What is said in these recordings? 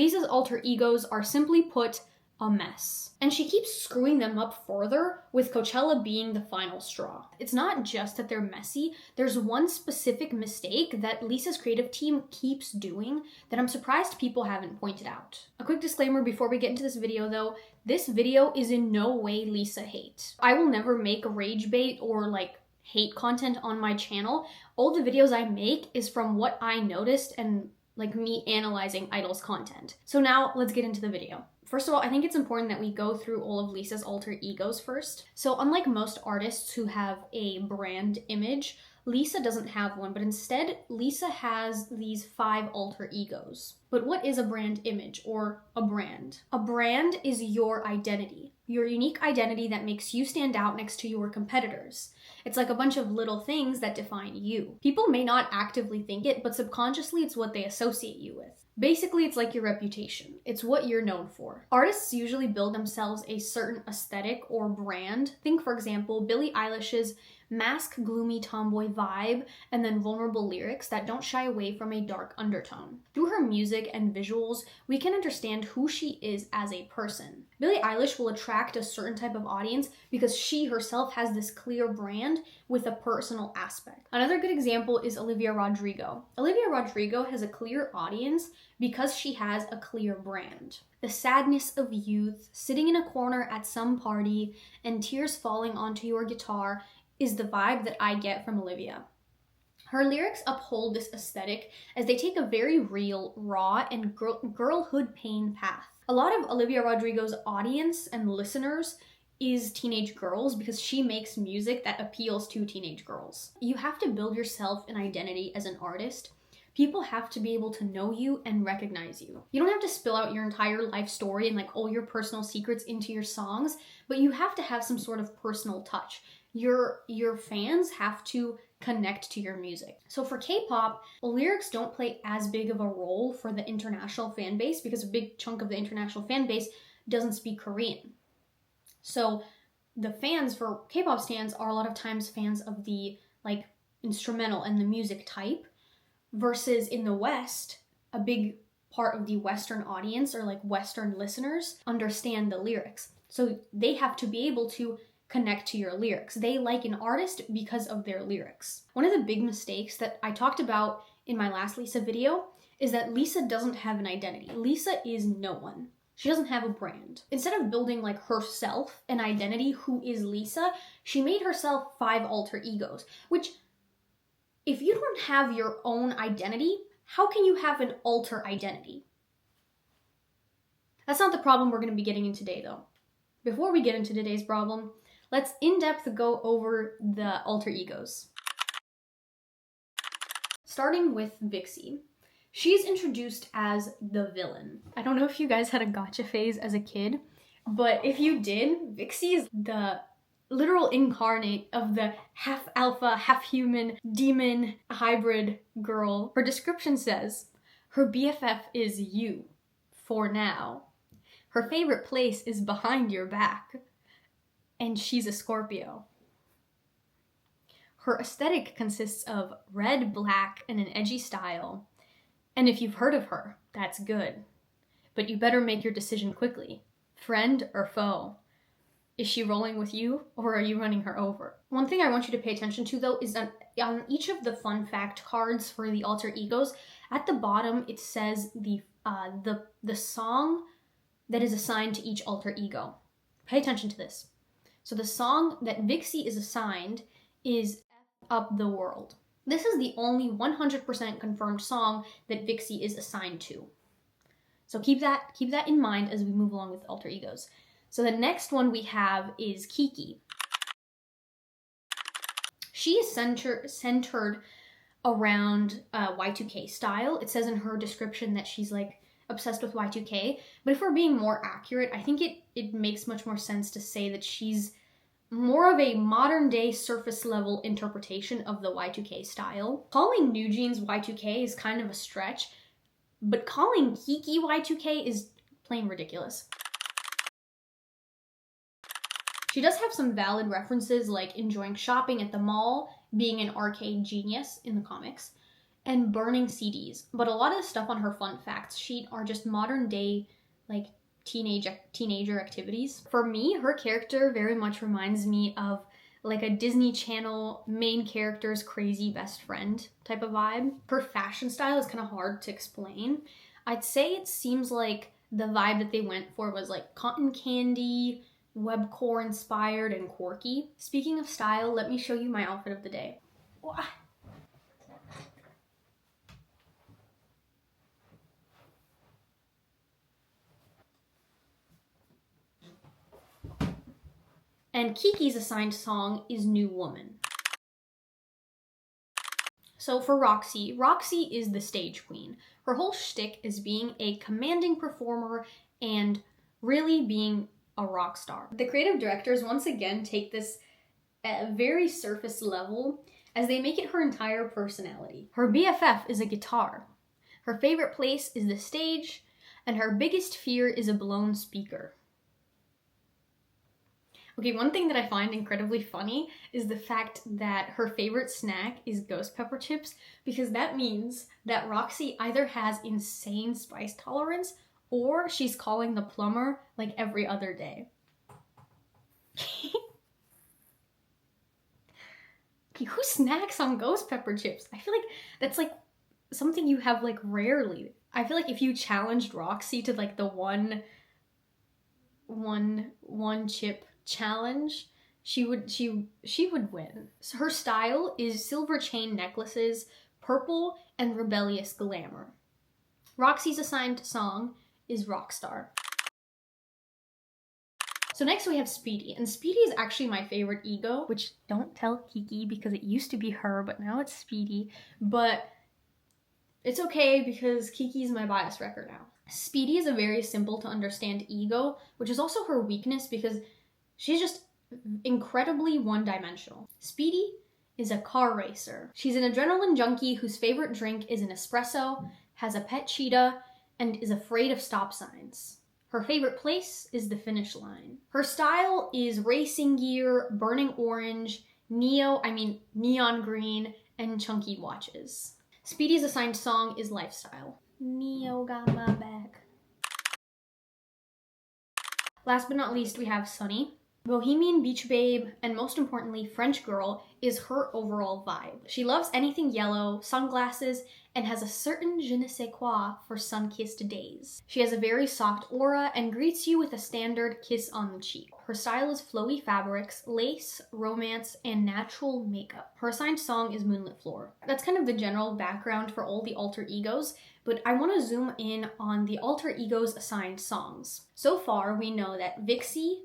Lisa's alter egos are simply put a mess. And she keeps screwing them up further, with Coachella being the final straw. It's not just that they're messy, there's one specific mistake that Lisa's creative team keeps doing that I'm surprised people haven't pointed out. A quick disclaimer before we get into this video though, this video is in no way Lisa hate. I will never make rage bait or like hate content on my channel. All the videos I make is from what I noticed and like me analyzing idols' content. So now let's get into the video. First of all, I think it's important that we go through all of Lisa's alter egos first. So unlike most artists who have a brand image, Lisa doesn't have one, but instead Lisa has these 5 alter egos. But what is a brand image or a brand? A brand is your identity, your unique identity that makes you stand out next to your competitors. It's like a bunch of little things that define you. People may not actively think it, but subconsciously it's what they associate you with. Basically, it's like your reputation. It's what you're known for. Artists usually build themselves a certain aesthetic or brand. Think, for example, Billie Eilish's mask, gloomy tomboy vibe, and then vulnerable lyrics that don't shy away from a dark undertone. Through her music and visuals, we can understand who she is as a person. Billie Eilish will attract a certain type of audience because she herself has this clear brand with a personal aspect. Another good example is Olivia Rodrigo. Olivia Rodrigo has a clear audience because she has a clear brand. The sadness of youth, sitting in a corner at some party, and tears falling onto your guitar is the vibe that I get from Olivia. Her lyrics uphold this aesthetic as they take a very real, raw, and girlhood pain path. A lot of Olivia Rodrigo's audience and listeners is teenage girls because she makes music that appeals to teenage girls. You have to build yourself an identity as an artist. People have to be able to know you and recognize you. You don't have to spill out your entire life story and like all your personal secrets into your songs, but you have to have some sort of personal touch. Your fans have to connect to your music. So for K-pop, lyrics don't play as big of a role for the international fan base because a big chunk of the international fan base doesn't speak Korean. So the fans for K-pop stans are a lot of times fans of the like instrumental and the music type, versus in the West, a big part of the Western audience or like Western listeners understand the lyrics. So they have to be able to connect to your lyrics. They like an artist because of their lyrics. One of the big mistakes that I talked about in my last Lisa video is that Lisa doesn't have an identity. Lisa is no one. She doesn't have a brand. Instead of building like herself an identity, who is Lisa, she made herself 5 alter egos, which if you don't have your own identity, how can you have an alter identity? That's not the problem we're going to be getting into today though. Before we get into today's problem, let's in-depth go over the alter egos. Starting with Vixie. She's introduced as the villain. I don't know if you guys had a gotcha phase as a kid, but if you did, Vixie is the literal incarnate of the half alpha, half human, demon hybrid girl. Her description says, her BFF is you, for now. Her favorite place is behind your back. And she's a Scorpio. Her aesthetic consists of red, black, and an edgy style. And if you've heard of her, that's good. But you better make your decision quickly. Friend or foe? Is she rolling with you, or are you running her over? One thing I want you to pay attention to though is that on each of the fun fact cards for the alter egos, at the bottom it says the song that is assigned to each alter ego. Pay attention to this. So the song that Vixie is assigned is F Up the World. This is the only 100% confirmed song that Vixie is assigned to. So keep that in mind as we move along with alter egos. So the next one we have is Kiki. She is centered around Y2K style. It says in her description that she's like obsessed with Y2K, but if we're being more accurate, I think it makes much more sense to say that she's more of a modern day surface level interpretation of the Y2K style. Calling New Jeans Y2K is kind of a stretch, but calling Kiki Y2K is plain ridiculous. She does have some valid references like enjoying shopping at the mall, being an arcade genius in the comics, and burning CDs. But a lot of the stuff on her fun facts sheet are just modern day, like, teenager activities. For me, her character very much reminds me of like a Disney Channel main character's crazy best friend type of vibe. Her fashion style is kind of hard to explain. I'd say it seems like the vibe that they went for was like cotton candy, webcore inspired, and quirky. Speaking of style, let me show you my outfit of the day. And Kiki's assigned song is New Woman. So for Roxy, Roxy is the stage queen. Her whole shtick is being a commanding performer and really being a rock star. The creative directors once again take this at a very surface level as they make it her entire personality. Her BFF is a guitar. Her favorite place is the stage, and her biggest fear is a blown speaker. Okay, one thing that I find incredibly funny is the fact that her favorite snack is ghost pepper chips, because that means that Roxy either has insane spice tolerance or she's calling the plumber like every other day. Okay, who snacks on ghost pepper chips? I feel like that's like something you have like rarely. I feel like if you challenged Roxy to like the one chip challenge, she would win. So her style is silver chain necklaces, purple, and rebellious glamour. Roxy's assigned song is Rockstar. So next we have Speedy, and Speedy is actually my favorite ego, which don't tell Kiki because it used to be her, but now it's Speedy. But it's okay because Kiki's my bias wrecker now. Speedy is a very simple to understand ego, which is also her weakness because she's just incredibly one-dimensional. Speedy is a car racer. She's an adrenaline junkie whose favorite drink is an espresso, has a pet cheetah, and is afraid of stop signs. Her favorite place is the finish line. Her style is racing gear, burning orange, neon green, and chunky watches. Speedy's assigned song is Lifestyle. Neo got my back. Last but not least, we have Sunny. Bohemian beach babe, and most importantly, French girl, is her overall vibe. She loves anything yellow, sunglasses, and has a certain je ne sais quoi for sun-kissed days. She has a very soft aura and greets you with a standard kiss on the cheek. Her style is flowy fabrics, lace, romance, and natural makeup. Her assigned song is Moonlit Floor. That's kind of the general background for all the alter egos, but I want to zoom in on the alter egos assigned songs. So far, we know that Vixie,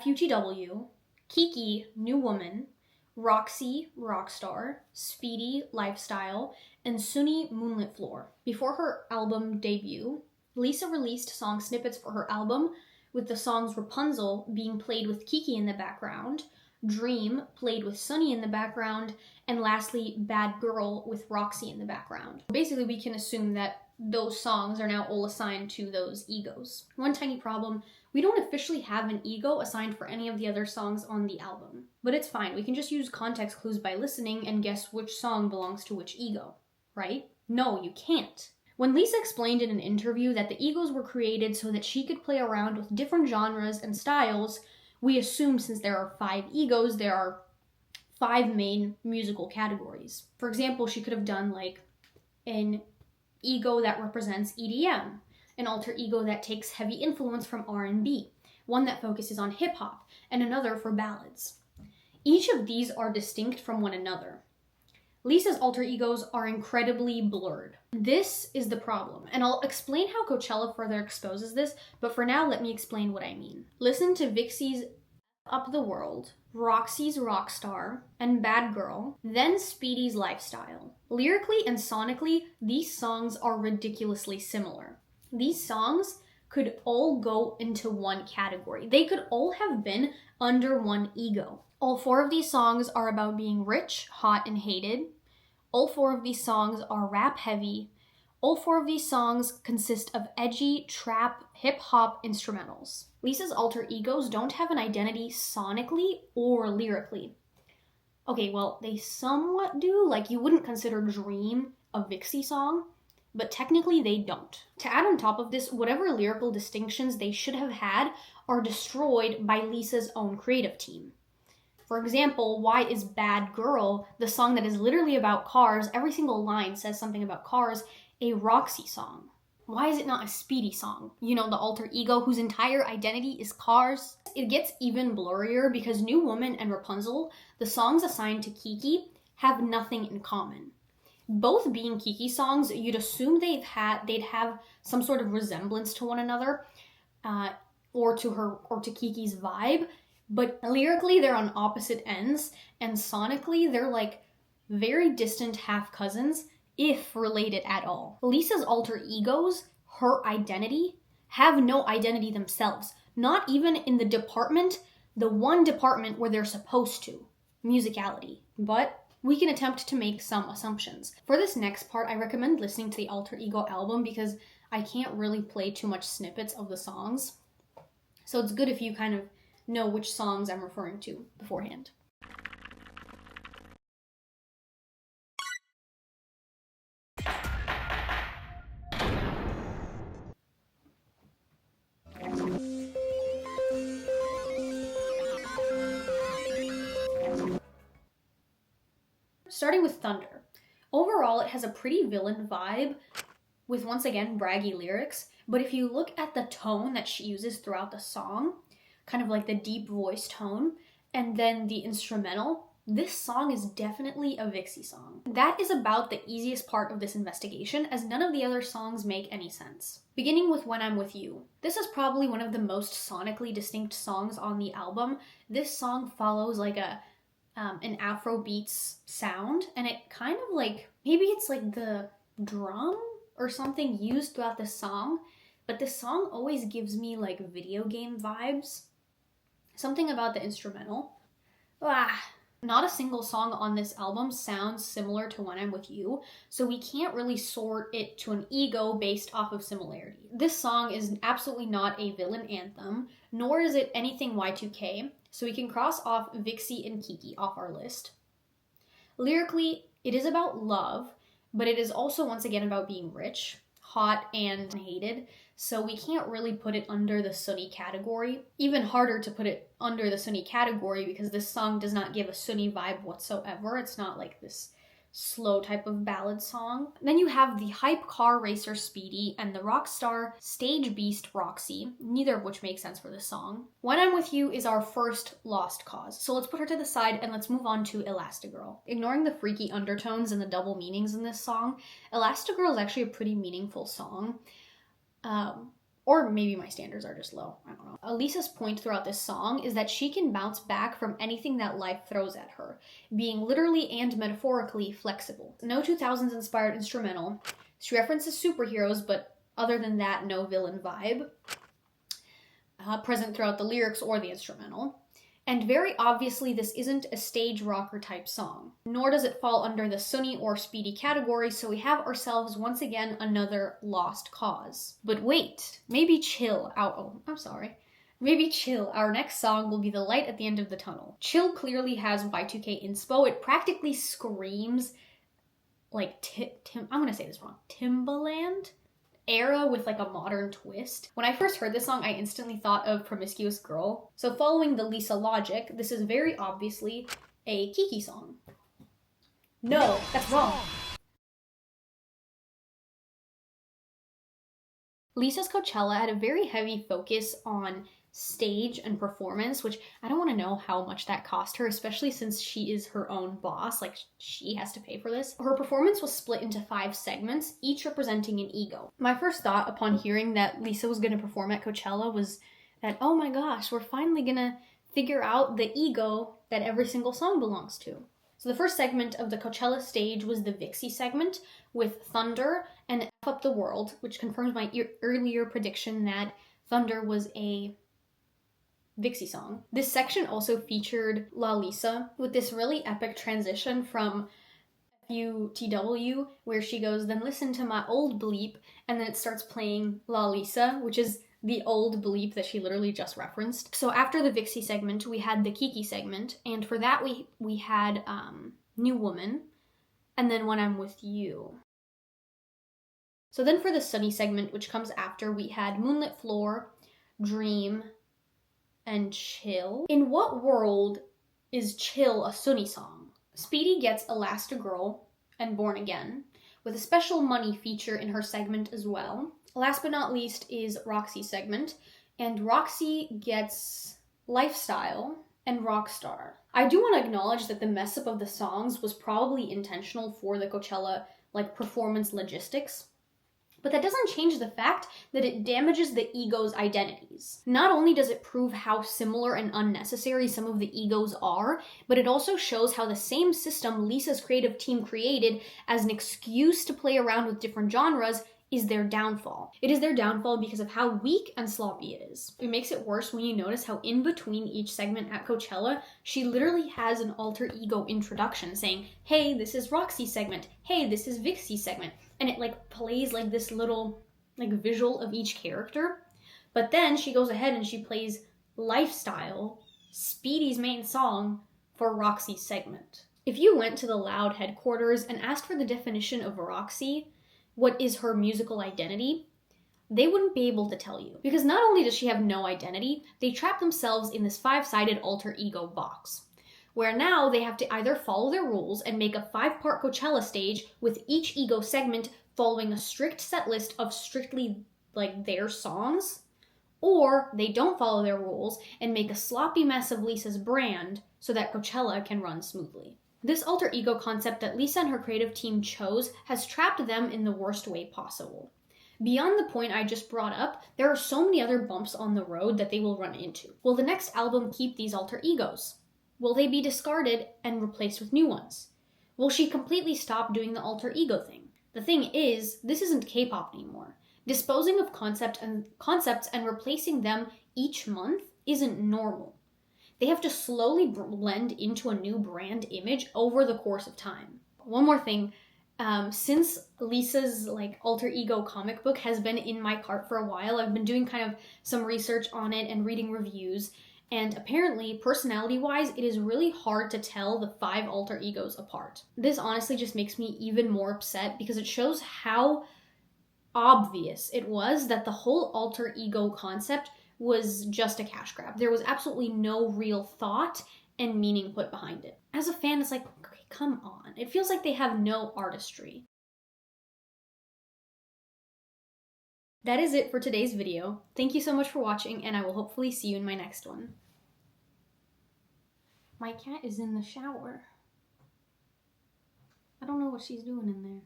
FUTW, Kiki, New Woman, Roxy, Rockstar, Speedy, Lifestyle, and Sunny, Moonlit Floor. Before her album debut, Lisa released song snippets for her album, with the songs Rapunzel being played with Kiki in the background, Dream played with Sunny in the background, and lastly, Bad Girl with Roxy in the background. Basically, we can assume that those songs are now all assigned to those egos. One tiny problem, we don't officially have an ego assigned for any of the other songs on the album. But it's fine, we can just use context clues by listening and guess which song belongs to which ego, right? No, you can't. When Lisa explained in an interview that the egos were created so that she could play around with different genres and styles, we assume since there are 5 egos, there are 5 main musical categories. For example, she could have done like an ego that represents EDM, an alter ego that takes heavy influence from R&B, one that focuses on hip-hop, and another for ballads. Each of these are distinct from one another. Lisa's alter egos are incredibly blurred. This is the problem, and I'll explain how Coachella further exposes this, but for now, let me explain what I mean. Listen to Vixie's Up the World, Roxy's Rockstar, and Bad Girl, then Speedy's Lifestyle. Lyrically and sonically, these songs are ridiculously similar. These songs could all go into one category. They could all have been under one ego. All 4 of these songs are about being rich, hot, and hated. All 4 of these songs are rap heavy. All 4 of these songs consist of edgy, trap, hip-hop instrumentals. Lisa's alter egos don't have an identity sonically or lyrically. Okay, well, they somewhat do. Like, you wouldn't consider Dream a vixie song, but technically they don't. To add on top of this, whatever lyrical distinctions they should have had are destroyed by Lisa's own creative team. For example, why is Bad Girl, the song that is literally about cars, every single line says something about cars, a Roxy song? Why is it not a Speedy song? You know, the alter ego whose entire identity is cars? It gets even blurrier because New Woman and Rapunzel, the songs assigned to Kiki, have nothing in common. Both being Kiki songs, you'd assume they'd have some sort of resemblance to one another, or to Kiki's vibe, but lyrically they're on opposite ends, and sonically they're like very distant half cousins, if related at all. Lisa's alter egos, her identity, have no identity themselves, not even in the one department where they're supposed to, musicality. But we can attempt to make some assumptions. For this next part, I recommend listening to the Alter Ego album because I can't really play too much snippets of the songs. So it's good if you kind of know which songs I'm referring to beforehand. Starting with Thunder. Overall, it has a pretty villain vibe with, once again, braggy lyrics, but if you look at the tone that she uses throughout the song, kind of like the deep voice tone, and then the instrumental, this song is definitely a vixie song. That is about the easiest part of this investigation, as none of the other songs make any sense. Beginning with When I'm With You. This is probably one of the most sonically distinct songs on the album. This song follows like an Afrobeats sound, and it kind of like, maybe it's like the drum or something used throughout the song, but the song always gives me like video game vibes. Something about the instrumental. Not a single song on this album sounds similar to When I'm With You, so we can't really sort it to an ego based off of similarity. This song is absolutely not a villain anthem, nor is it anything Y2K, so we can cross off Vixie and Kiki off our list. Lyrically, it is about love, but it is also once again about being rich, hot, and hated, so we can't really put it under the Sunny category. Even harder to put it under the Sunny category because this song does not give a Sunny vibe whatsoever. It's not like this slow type of ballad song. Then you have the hype car racer Speedy and the rock star stage beast Roxy, neither of which makes sense for this song. When I'm With You is our first lost cause, so let's put her to the side and let's move on to Elastigirl. Ignoring the freaky undertones and the double meanings in this song, Elastigirl is actually a pretty meaningful song. Or maybe my standards are just low, I don't know. Elisa's point throughout this song is that she can bounce back from anything that life throws at her, being literally and metaphorically flexible. No 2000s inspired instrumental. She references superheroes, but other than that, no villain vibe present throughout the lyrics or the instrumental. And very obviously, this isn't a stage rocker type song, nor does it fall under the Sunny or Speedy category, so we have ourselves once again another lost cause. But wait, maybe chill. Maybe chill. Our next song will be The Light at the End of the Tunnel. Chill clearly has Y2K inspo. It practically screams like I'm gonna say this wrong. Timbaland era with like a modern twist. When I first heard this song, I instantly thought of Promiscuous Girl. So following the Lisa logic, this is very obviously a Kiki song. No, that's wrong. Lisa's Coachella had a very heavy focus on stage and performance, which I don't want to know how much that cost her, especially since she is her own boss, like she has to pay for this. Her performance was split into 5 segments, each representing an ego. My first thought upon hearing that Lisa was going to perform at Coachella was that, oh my gosh, we're finally going to figure out the ego that every single song belongs to. So the first segment of the Coachella stage was the Vixie segment with Thunder and F Up the World, which confirms my earlier prediction that Thunder was a Vixie song. This section also featured La Lisa with this really epic transition from FUTW where she goes, then listen to my old bleep, and then it starts playing La Lisa, which is the old bleep that she literally just referenced. So after the Vixie segment, we had the Kiki segment, and for that we had New Woman, and then When I'm With You. So then for the Sunny segment, which comes after, we had Moonlit Floor, Dream, and Chill. In what world is Chill a Sunny song? Speedy gets Elastigirl and Born Again, with a special money feature in her segment as well. Last but not least is Roxy's segment, and Roxy gets Lifestyle and Rockstar. I do want to acknowledge that the mess up of the songs was probably intentional for the Coachella performance logistics, but that doesn't change the fact that it damages the egos' identities. Not only does it prove how similar and unnecessary some of the egos are, but it also shows how the same system Lisa's creative team created as an excuse to play around with different genres is their downfall. It is their downfall because of how weak and sloppy it is. It makes it worse when you notice how in between each segment at Coachella, she literally has an alter ego introduction saying, hey, this is Roxy's segment. Hey, this is Vixie's segment. And it plays this little visual of each character. But then she goes ahead and she plays Lifestyle, Speedy's main song, for Roxy's segment. If you went to the Loud headquarters and asked for the definition of Roxy, what is her musical identity, they wouldn't be able to tell you. Because not only does she have no identity, they trap themselves in this 5-sided alter ego box, where now they have to either follow their rules and make a 5-part Coachella stage with each ego segment following a strict set list of strictly their songs, or they don't follow their rules and make a sloppy mess of Lisa's brand so that Coachella can run smoothly. This alter ego concept that Lisa and her creative team chose has trapped them in the worst way possible. Beyond the point I just brought up, there are so many other bumps on the road that they will run into. Will the next album keep these alter egos? Will they be discarded and replaced with new ones? Will she completely stop doing the alter ego thing? The thing is, this isn't K-pop anymore. Disposing of concepts and replacing them each month isn't normal. They have to slowly blend into a new brand image over the course of time. One more thing, since Lisa's alter ego comic book has been in my cart for a while, I've been doing kind of some research on it and reading reviews, and apparently, personality-wise, it is really hard to tell the 5 alter egos apart. This honestly just makes me even more upset because it shows how obvious it was that the whole alter ego concept was just a cash grab. There was absolutely no real thought and meaning put behind it. As a fan, it's okay, come on. It feels like they have no artistry. That is it for today's video. Thank you so much for watching, and I will hopefully see you in my next one. My cat is in the shower. I don't know what she's doing in there.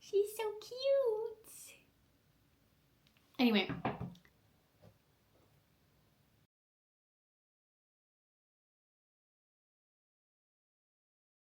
She's so cute. Anyway.